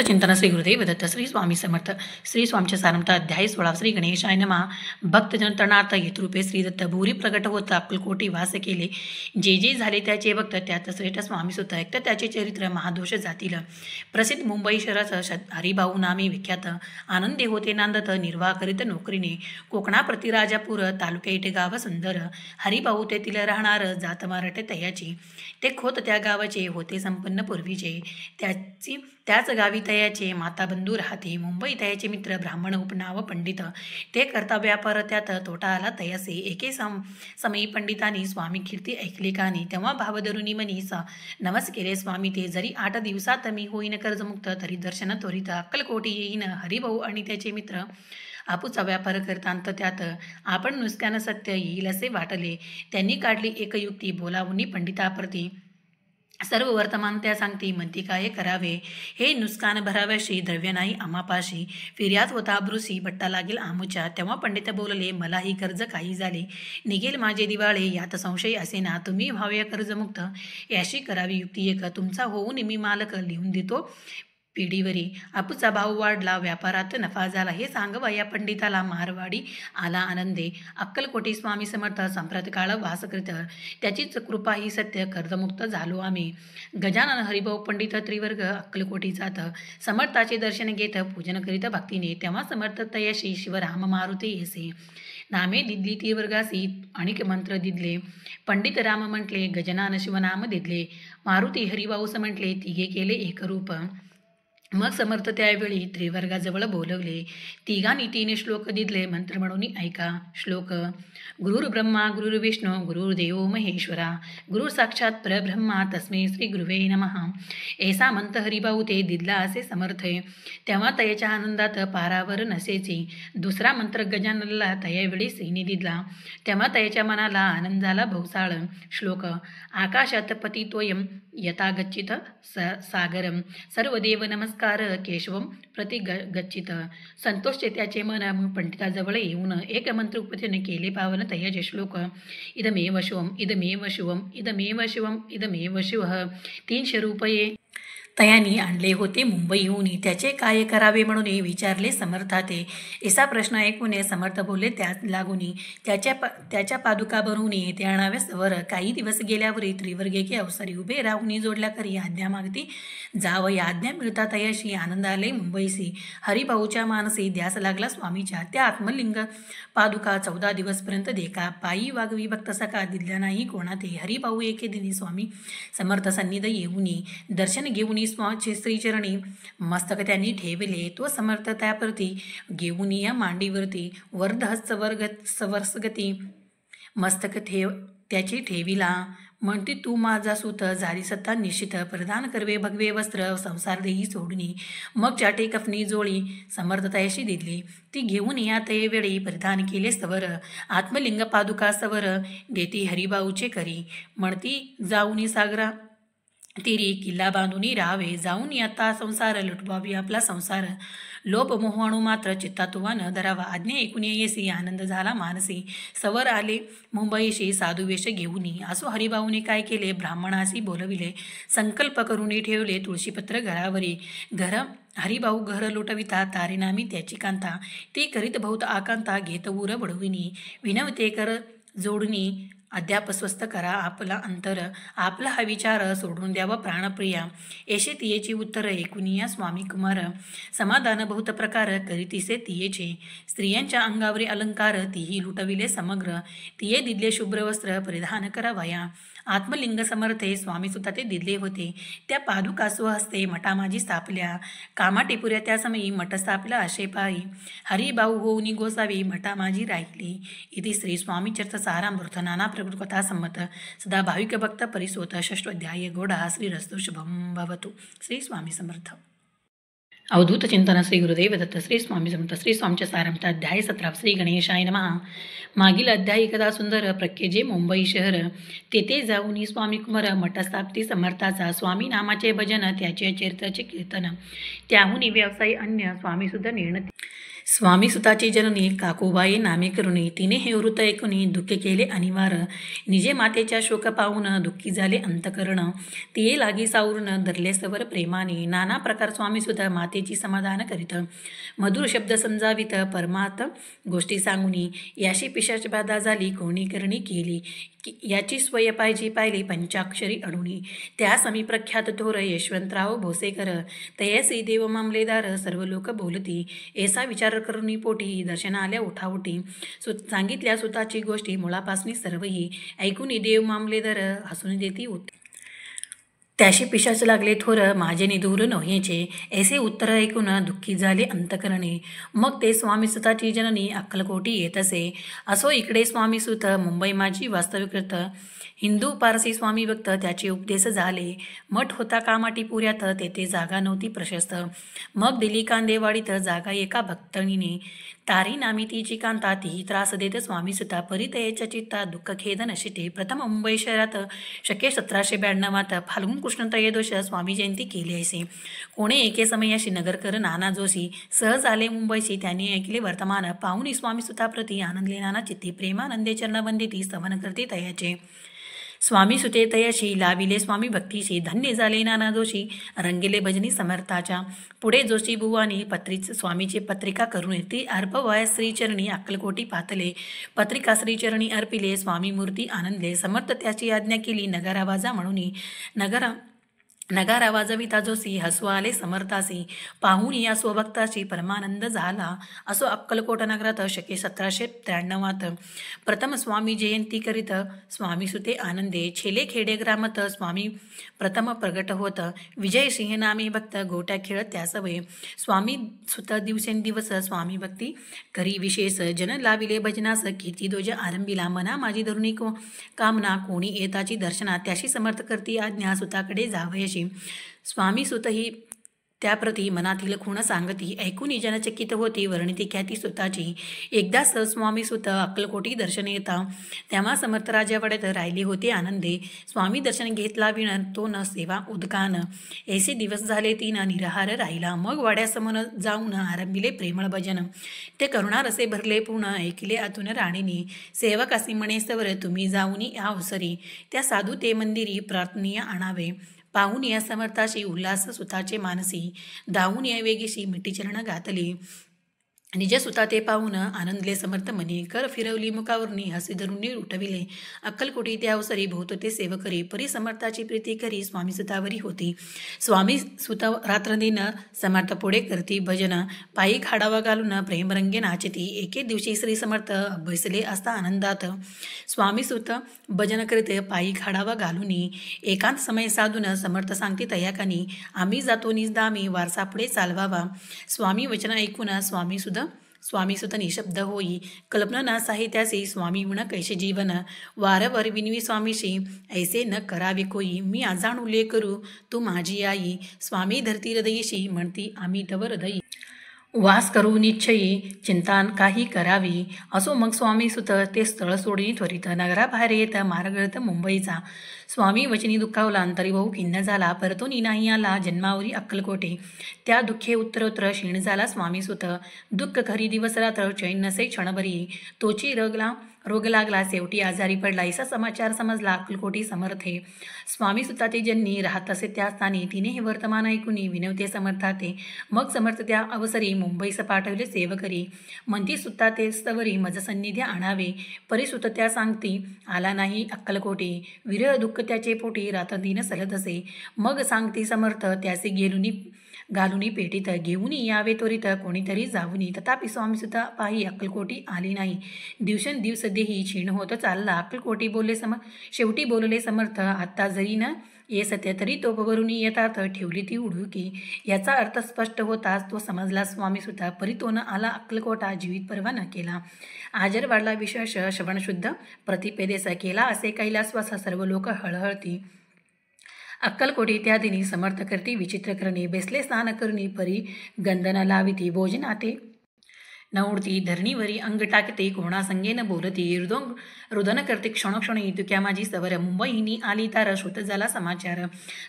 चिंतन श्री गुरुदेव दत्त श्री स्वामी समर्थ श्री स्वामीच्या सारमता अध्याय 16 श्री गणेशाय नमः भक्तजन तणार्थ येतरूपे श्री दत्त भूरी प्रगट होत अक्कलकोटी वास केले जे जे झाले त्याचे भक्त त्यात श्रेष्ठ स्वामी सुत ऐकत त्याचे चरित्र महादोष जातील प्रसिद्ध मुंबई शहराचं हरिभाऊ नामे विख्यात आनंदे होते नांदत निर्वाह करीत नोकरीने कोकणाप्रती राजापूर तालुक्या इथे गाव सुंदर हरिभाऊ तेथील राहणार जात मराठे तयाची ते खोत त्या गावाचे होते संपन्न पूर्वीचे त्याच गावी तयाचे माताबंधू राहते मुंबई तयाचे मित्र ब्राह्मण उपनाव पंडित ते करता व्यापार त्यात तोटा आला तयासे एके समयी पंडितांनी स्वामी कीर्ती ऐकली कानी तेव्हा भावधरुनी मनी नमस केले स्वामी ते जरी 8 दिवसात मी होईन कर्जमुक्त तरी दर्शन त्वरित अक्कलकोटी येईन हरिभाऊ आणि त्याचे मित्र आपूचा व्यापार करतांत त्यात आपण नुसत्यानं सत्य येईल असे वाटले त्यांनी काढली एक युक्ती बोलावून पंडिताप्रती सर्व वर्तमान त्या सांगती म्हणती काय करावे हे नुसकान भराव्याशी द्रव्य नाही आमापाशी फिर्याद होता अब्रुसी बट्टा लागेल आमुच्या तेव्हा पंडित बोलले मलाही कर्ज काही झाले निघेल माझे दिवाळे यात संशय असे ना तुम्ही व्हावे कर्जमुक्त याशी करावी युक्ती एक तुमचा होऊन मी मालक लिहून देतो पिढीवरी आपूचा भाव वाढला व्यापारात नफा झाला हे सांगवा या पंडिताला मारवाडी आला आनंदे अक्कलकोटी स्वामी समर्थ संप्रत काळ वास करीत त्याचीच कृपा ही सत्य कर्जमुक्त झालो आम्ही गजानन हरिभाऊ पंडित त्रिवर्ग अक्कलकोटी जात समर्थाचे दर्शन घेत पूजन करीत भक्तीने तेव्हा समर्थ तयशी शिवराम मारुती येसे नामे दिदली त्रिवर्गासी अनेक मंत्र दिदले पंडित राम म्हटले गजानन शिवनाम दिदले मारुती हरिभाऊस म्हटले तिघे केले एकरूप मग समर्थ त्यावेळी त्रिवर्गाजवळ बोलवले तिघांनी 3 श्लोक दिदले मंत्र म्हणून ऐका श्लोक गुरुर्ब्रह्मा गुरुर्विष्णू गुरुर्देव महेश्वरा गुरु साक्षात परब्रह्मा तस्मै श्री गुरुवे नमः ऐसा मंत हरिभाऊ ते दिदला असे समर्थे तेव्हा तयाच्या आनंदात पारावर नसेची दुसरा मंत्र गजाननला तयावेळी श्रीने दिदला तेव्हा तयाच्या मनाला आनंद झाला भवसाळ श्लोक आकाशात पतितोयम यथा गच्चित सागरम सर्वदेव नमस्कार केशवम प्रति गच्चित संतोषचे त्याचे मन पंडिताजवळ येऊन एक मंत्र उपचार केले पावन तयाचे श्लोक इदमेव शिवम इदमेव शिवम इदमेव शिवम इदमेव शिवः 300 रुपये तयानी आणले होते मुंबईहून त्याचे काय करावे म्हणून विचारले समर्थाते असा प्रश्न ऐकून समर्थ बोलले त्याच लागून त्याच्या पादुका भरून ते आणाव्या सवर काही दिवस गेल्यावरी त्रिवर्गेके अवसरी उभे राहून जोडल्या करी आज्ञा मागती जावया आज्ञा मिळता तयाशी आनंद आले मुंबईसी हरिभाऊच्या मानसी ध्यास लागला स्वामीच्या त्या आत्मलिंग पादुका 14 दिवसपर्यंत देखा पायी वागवी भक्त सका दिल्या नाही कोणाते हरिभाऊ एके दिनी स्वामी समर्थ सन्निध येऊन दर्शन घेऊन स्वामीचे श्रीचरणी मस्तक त्यांनी ठेवले तो समर्थ त्याप्रती घेऊन या मांडीवरती वर्धहस्त सवर्सगती मस्तक त्याची ठेविला म्हणते तू माझा सुत झाली सत्ता निश्चित प्रदान करवे भगवे वस्त्र संसार देही सोडणी मग चाटे कफनी जोळी समर्थतायाशी दिली ती घेऊन या ते वेळी परिधान केले सवर आत्मलिंग पादुका सवर देती हरिभाऊचे करी म्हणती जाऊनी सागरा तिरी किल्ला बांधूनी राहावे जाऊन आता संसार लुटवावी आपला संसार लोभ मोहाणू मात्र चित्तातुवा न धरावा आज्ञा ऐकून येसी आनंद झाला मानसी सवर आले मुंबईशी साधुवेश घेऊन असो हरिभाऊने काय केले ब्राह्मणासी बोलविले संकल्प करून ठेवले तुळशीपत्र घरावरी हरिभाऊ घर लुटविता तारेनामी त्याची कांता ते करीत बहुत आकांता घेत उर बडविनी विनवते कर जोडणी अद्याप स्वस्थ करा आपला अंतर आपला हा विचार सोडून द्यावा प्राणप्रिया येशे तियेची उत्तर ऐकुनिया स्वामी कुमार समाधान बहुत प्रकार करीतिसे तियेचे स्त्रियांच्या अंगावरी अलंकार तीही लुटविले समग्र तिये दिदले शुभ्र वस्त्र परिधान करावया आत्मलिंग समर्थे स्वामी सुद्धा ते दिदले होते त्या पादुका स्वहस्ते मठामाजी स्थापल्या कामाटेपुऱ्या त्या समयी मठ स्थापला असे पायी हरिभाऊ होऊनी गोसावी मठामाजी राहिली इथे श्री स्वामी चर्च सारामृत नाना प्रकृत कथा संमत सदा भाविक भक्त परिसोत 6th अध्याय गोडा श्री रस्तु शुभम भवतु श्री स्वामी समर्थ अवधूत चिंतन श्री गुरुदेव दत्त श्री स्वामी समर्थ श्री स्वामीच्या सारमत अध्याय 17 श्री गणेशाय नमः मागील अध्याय एकदा सुंदर प्रख्यजे मुंबई शहर तेथे जाऊन स्वामी कुमार मठस्थापती समर्थाचा स्वामी नामाचे भजन त्याचे चरित्राचे कीर्तन त्याहून व्यवसाय अन्य स्वामी सुद्धा निर्णय स्वामी सुताची जननी काकूबाई नामे करुणी तिने हे वृत्त ऐकुनी दुःख केले अनिवार निजे मातेच्या शोक पाहून दुःखी झाले अंतकरण तिये लागी सावरून धरले सवर प्रेमाने नाना प्रकार स्वामी सुद्धा मातेची समाधान करीत मधुर शब्द समजावित परमात गोष्टी सांगुनी याशी पिशाच बाधा झाली कोणी करणी केली याची स्वय पाहिजे पाहिली पंचाक्षरी अडुणी त्या समी प्रख्यात थोर यशवंतराव भोसेकर तयसी देव मामलेदार सर्व लोक बोलती ऐसा विचार करुनी पोटी दर्शन आल्या उठाउठी सांगितल्या सुताची गोष्टी मुळापासनी सर्वही ऐकून देव मामलेदार हसून देती त्याशी पिशाच लागले थोर माझे निदूर नव्हेचे ऐसे उत्तर ऐकून दुःखी झाले अंतकरणे मग ते स्वामीसुताची जननी अक्कलकोटी येत असे असो इकडे स्वामीसुत मुंबई माझी वास्तविकत हिंदू पारसी स्वामी भक्त त्याचे उपदेश झाले मठ होता कामाटी पुऱ्यात तेथे जागा नव्हती प्रशस्त मग दिली कांदेवाडीत जागा एका भक्तणीने तारी नामी तिची कांता तीही त्रास देत स्वामीसुता परितयाच्या चित्ता दुःख खेद नशिते प्रथम मुंबई शहरात शके 1792 फाल्गुन कृष्ण त्रयोदश स्वामी जयंती केली असे कोणे एके समयाशी नगरकर नाना जोशी सहज आले मुंबईशी त्यांनी ऐकले वर्तमान पाहुणी स्वामीसुता प्रती आनंदले नाना चित्ती प्रेमानंदे चरणबंदिती स्तवन करते तयाचे स्वामी सुते तयाशी लाविले स्वामी भक्तीशी धन्य झाले नाना जोशी रंगेले भजनी समर्थाच्या पुढे जोशी बुवानी स्वामीची पत्रिका करून ती अर्पवाय श्रीचरणी अक्कलकोटी पातले पत्रिका श्रीचरणी अर्पिले स्वामी मूर्ती आनंदले समर्थ त्याची आज्ञा केली नगारा वाजा म्हणून नगारा वाजविता जोशी हसू आले समर्थासी पाहून या स्वभक्ताची परमानंद झाला असो अक्कलकोट नगरात शके 1793 प्रथम स्वामी जयंती करीत स्वामी सुते आनंदे छेले खेडे ग्रामत स्वामी प्रथम प्रगट होत विजय सिंह नामी भक्त गोट्या खेळत त्यासवय स्वामी सुत दिवसेंदिवस स्वामी भक्ती करी विशेष जन लाविले भजनास कीर्ती दोज आरंभिला मना माझी धरुणी कामना कोणी येताची दर्शना त्याशी समर्थ करती आज्ञा सुताकडे जावयशी स्वामी सुतही त्याप्रती मनातील खूण सांगती ऐकून जनचकित होती वर्णिती ख्याती सुताची एकदा स्वामी सुत अक्कलकोटी दर्शन येता तेव्हा समर्थ राजावड्यात राहिले होते आनंदे स्वामी दर्शन घेतला विण तो न सेवा उदकान ऐसे दिवस झाले ती न निराहार राहिला मग वाड्यासमोर जाऊन आरंभिले प्रेमळ भजन ते करुणा रसे भरले पूर्ण ऐकले आतून राणीने सेवक असे म्हणे सवर तुम्ही जाऊन या अवसरी त्या साधू ते मंदिरी प्रार्थनीय आणावे पाहून या समर्थाशी उल्हास सुताचे मानसी दाहून या वेगीशी मिठी चरण घातली निज सुता ते पाहून आनंदले समर्थ मनी कर फिरवली मुखावरनी हसी धरून उठविले अक्कलकोटी त्या अवसरी भोवत ते सेवकरी परी समर्थाची प्रीती करी स्वामी सुतावरी होती स्वामी सुत रात्रदिन समर्थ पुढे करती भजन पायी खाडावा घालून प्रेमरंगे नाचती एके दिवशी श्री समर्थ बसले असता आनंदात स्वामी सुत भजन करीत पायी खाडावा घालूनी एकांत समय साधून समर्थ सांगते तयाकानी आम्ही जातो निजदामी वारसा पुढे चालवावा स्वामी वचन ऐकून स्वामी सुत निशब्द होई कल्पना ना साहित्यासी स्वामी गुण कैसे जीवन वारंवार विनवी स्वामीशी ऐसे न करावे कोई मी आजाणू ले करू तू माझी आई स्वामी धरती हृदयीशी म्हणती आम्ही तव हृदयी वास करू निश्चयी चिंता काही करावी असो मग स्वामी सुत ते स्थळ सोडणी त्वरित नगराबाहेर येत मार्गळत मुंबईचा स्वामी वचनी दुःखावला अंतरी भाऊ खिन्न झाला परतून नाही आला जन्मावरी अक्कलकोटे त्या दुःखे उत्तरोत्तर क्षीण झाला स्वामी सुत दुःख खरी दिवस रात्र चैन नसे क्षणभरी तोची रोग लागला शेवटी आजारी पडला असा समाचार समजला अक्कलकोटी समर्थे स्वामी सुताचे जन्नी राहत असे त्या स्थानी तिने हे वर्तमान ऐकून विनवते समर्थाते मग समर्थ त्या अवसरी मुंबईस पाठवले सेवकरी म्हणती सुत्ता ते स्तवरी मज सन्निध्य आणावे परिसुत त्या सांगती आला नाही अक्कलकोटी विरह दुःख त्याचे पोटी रात्रदिन सलत असे मग सांगती समर्थ त्याचे घालुनी पेटीत घेऊन यावे त्वरित कोणीतरी जाऊनी तथापि स्वामीसुद्धा पाही अक्कलकोटी आली नाही दिवसेंदिवस देही क्षीण होत चालला अक्कलकोटी शेवटी बोलले समर्थ आत्ता जरी न ये सत्य तरी तोपवरून येतात ठेवली ती उडुकी याचा अर्थ स्पष्ट होताच तो समजला स्वामीसुद्धा परितोन आला अक्कलकोटा जीवित परवा न केला आजरवाडला विशेष श्रवणशुद्ध प्रतिपेदेस केला असे कैलासवास सर्व लोक हळहळती अक्कलकोटी त्या दिनी समर्थ करती विचित्र करणे बेसले स्नान करणी परी गंधना लाविती भोजनाते न उडती धरणीवरी अंग टाकते कोणा संगेन बोलती रुदन करते क्षणोक्षण इतुक्या माझी सवर मुंबईनी आली तार श्रुत झाला समाचार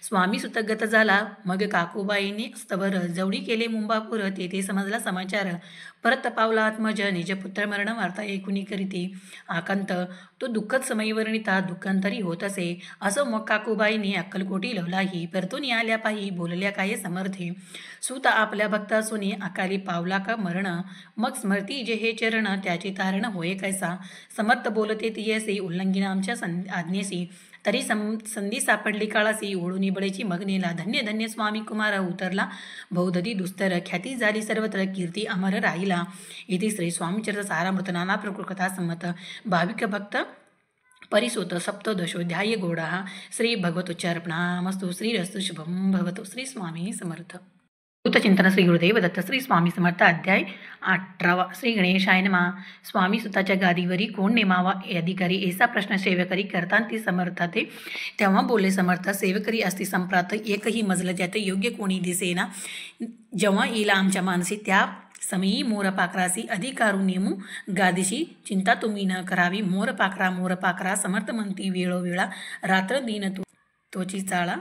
स्वामी सुतगत झाला मग काकूबाईने स्तवर जवळी केले मुंबापूर तेथे समजला समाचार परत पावला आत्मज निज पुत्र मरण वार्ता ऐकुनी करीती आकांत तो दुःखद समय वर्णिता दुःखांतरी होत असे असं मग काकूबाईने अक्कलकोटी लवलाही परतून आल्या पायी बोलल्या काय समर्थे सुत आपल्या भक्त असून अकाली पावला का मरण मग स्मरती जे हे चरण त्याचे तारण होय कैसा समर्थ बोलते तियसी उल्लंघन आमच्या आज्ञेसी तरी संधी सापडली काळासी ओढून बळेची मग नेला धन्य धन्य स्वामी कुमार उतरला बौद्धदी दुस्तर ख्याती झाली सर्वत्र कीर्ती अमर राहिला इथे श्री स्वामीचरित्र सारामृत नाना प्रकृता संमत भाविक भक्त परिसोत सप्तदशोध्याय गोडा श्री भगवतोच्चार्पणामस्तु श्रीरस्तु शुभम भवतु श्री स्वामी समर्थ चिंतन श्री गुरुदेव दत्त श्री स्वामी समर्थ अध्याय 18 श्री गणेशाय नमः स्वामी सुताच्या गादीवरी कोण नेमावा अधिकारी ऐसा प्रश्न सेवकरी करतांती समर्थ ते तेव्हा बोलले समर्थ सेवकरी असती संप्रात एकही मजल त्यात योग्य कोणी दिसेना जेव्हा येईल आमच्या मानसी त्या समयी मोरपाखरासी अधिकारू नेमू गादीशी चिंता तुम्ही न करावी मोरपाखरा समर्थ म्हणती वेळोवेळा रात्र दिन तोची चाळा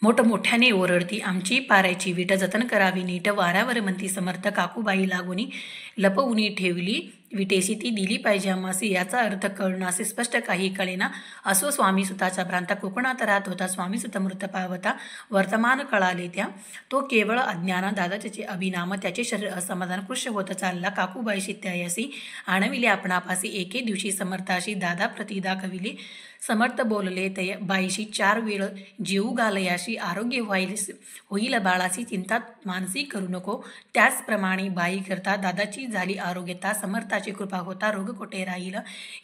मोठमोठ्याने ओरडती आमची पारायची विट जतन करावी नीट वाऱ्यावर म्हणती समर्थ काकूबाई लागूनी लपवूनी ठेवली विटेशी ती दिली पाहिजे आम्हासी याचा अर्थ कळणासे स्पष्ट काही कळेना असो स्वामी सुताचा भ्रांता कोकणात राहत होता स्वामी सुत मृत पावता वर्तमान कळाले त्या तो केवळ अज्ञाना दादाचे अभिनाम त्याचे शरीर असमाधान कृष्य होत चालला काकूबाईशी त्यायासी आणविले आपणापासी एके दिवशी समर्थाशी दादा प्रति दाखविले समर्थ बोलले तय बाईशी 4 वेळ जीव घालयाशी आरोग्य होईल बाळाची चिंता मानसी करू नको त्याचप्रमाणे बाई करता दादाची झाली आरोग्यता समर्थाची कृपा होता रोग कोठे राहील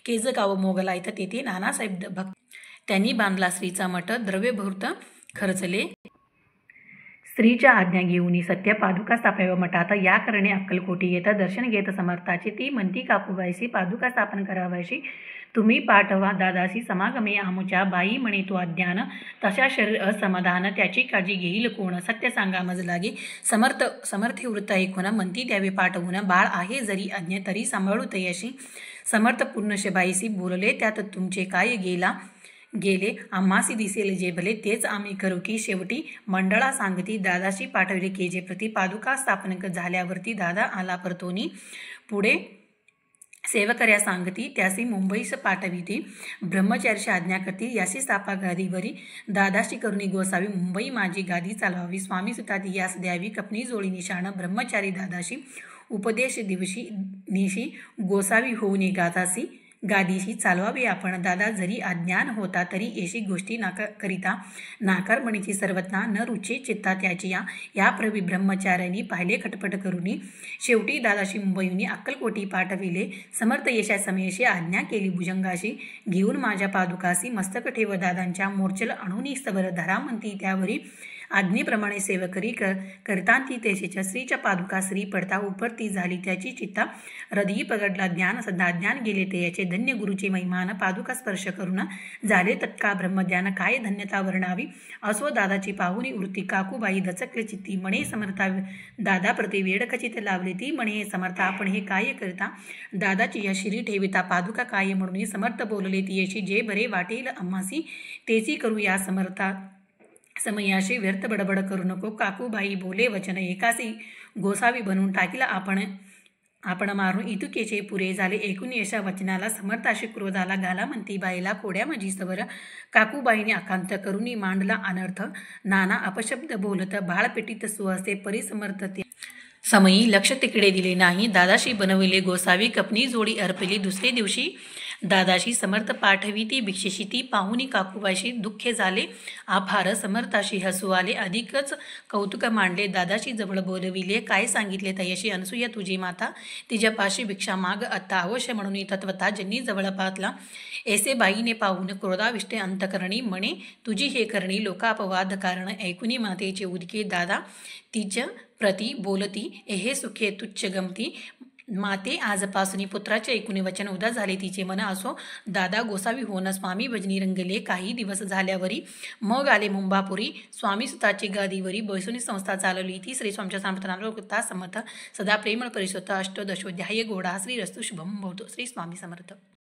केजगाव मोगला इथं तेथे नानासाहेब भक्त त्यांनी बांधला श्रीचा मठ द्रव्यभूत खर्चले स्त्रीच्या आज्ञा घेऊन सत्य पादुका स्थापाव्या मठात या करणे अक्कलकोटी येतं दर्शन घेत समर्थाची ती म्हणती काकूबाईशी पादुका स्थापन करावायशी तुम्ही पाठवा दादासी समागमे आमुच्या बाई म्हणे तो अज्ञान तशा शरीर असमाधान त्याची काळजी घेईल कोण सत्य सांगा मज लागे समर्थ वृत्त ऐकून म्हणती द्यावे पाठवून बाळ आहे जरी अज्ञ तरी सांभाळू तयाशी समर्थ पूर्णशबाईशी बोलले त्यात तुमचे काय गेले आम्हासी दिसेल जे भले तेच आम्ही करू की शेवटी मंडळा सांगती दादाशी पाठवले के जे प्रति पादुका स्थापन झाल्यावरती दादा आला परतोनी पुढे सेवकर्या सांगती त्यासी मुंबईस पाठविती ब्रह्मचार्याची आज्ञा करती यासी स्थापा गादीवरी दादाशी करुणी गोसावी मुंबई माझी गादी चालवावी स्वामी सुताती यास द्यावी कपनी जोळी निशाण ब्रह्मचारी दादाशी उपदेश दिवशी निशी गोसावी होऊन गादीशी चालवावे आपण दादा जरी अज्ञान होता तरी येशी गोष्टी करिता नाकारमणीची सर्वज्ञा न रुचे चित्ता त्याची या प्रवी ब्रह्मचार्यांनी पाहिले खटपट करुनी शेवटी दादाशी मुंबईहून अक्कलकोटी पाठविले समर्थ येशा समयशी आज्ञा केली भुजंगाशी घेऊन माझ्या पादुकासी मस्तक ठेव दादांच्या मोर्चल अणुनी स्तवर धरा म्हणती त्यावरी आज्ञेप्रमाणे सेवकरी करतांती तेशेच्या स्त्रीच्या पादुका स्त्री पडता उपरती झाली त्याची चित्ता हृदयी पगडला ज्ञान सध्या ज्ञान गेले ते याचे धन्य गुरुचे महिमान पादुका स्पर्श करून झाले तत्काळ ब्रह्मज्ञान काय धन्यता वर्णावी असो दादाची पाहुनी वृत्ती काकूबाई दचकले चित्ती म्हणे समर्था दादा प्रति वेडखचित लावले ती म्हणे समर्था आपण हे काय करता दादाची या शिरी ठेविता पादुका काय म्हणून समर्थ बोलले ती याची जे बरे वाटेल आम्हासी तेची करू या समर्था समयाशी व्यर्थ बडबड करू नको काकूबाई बोले वचन एकासी गोसावी बनवून टाकीला आपण मारून इतुकेचे पुरे झाले एकूण यशा वचनाला समर्थाशी क्रोधाला घाला म्हणती बाईला कोड्या माझी सवर काकूबाईने आकांत करुनी मांडला अनर्थ नाना अपशब्द बोलत बाळपेटीत सुहसे परिसमर्थते समयी लक्ष तिकडे दिले नाही दादाशी बनविले गोसावी कपनी जोडी अर्पली दुसरे दिवशी दादाशी समर्थ पाठवी ती भिक्षेशी ती पाहुणी काकूबाईशी दुःखे झाले आभार समर्थाशी हसू आले अधिकच कौतुक मांडले दादाशी जवळ बोलविले काय सांगितले तयाशी अनसूया तुझी माता तिच्या पाशी भिक्षा माग आता अवश्य म्हणून तत्वता ज्यांनी जवळ पाहतला ऐसे बाईने पाहून क्रोधाविष्टे अंतकरणी म्हणे तुझी हे करणी लोकापवाद कारण ऐकुनी मातेचे उदके दादा तिच्या प्रती बोलती हे सुखे तुच्छ गमती माते आजपासून पुत्राचे ऐकुनी वचन उदा झाले तिचे मन असो दादा गोसावी होऊन स्वामी भजनी रंगले काही दिवस झाल्यावरी मग आले मुंबापुरी स्वामी सुताची गादीवरी बैसुनी संस्था चालवली ती श्री स्वामीच्या समर्थ समर्थ सदा प्रेमळ परिसोत अष्टदशोध्याय गोडा श्री रस्तु शुभम भवतो. श्री स्वामी समर्थ.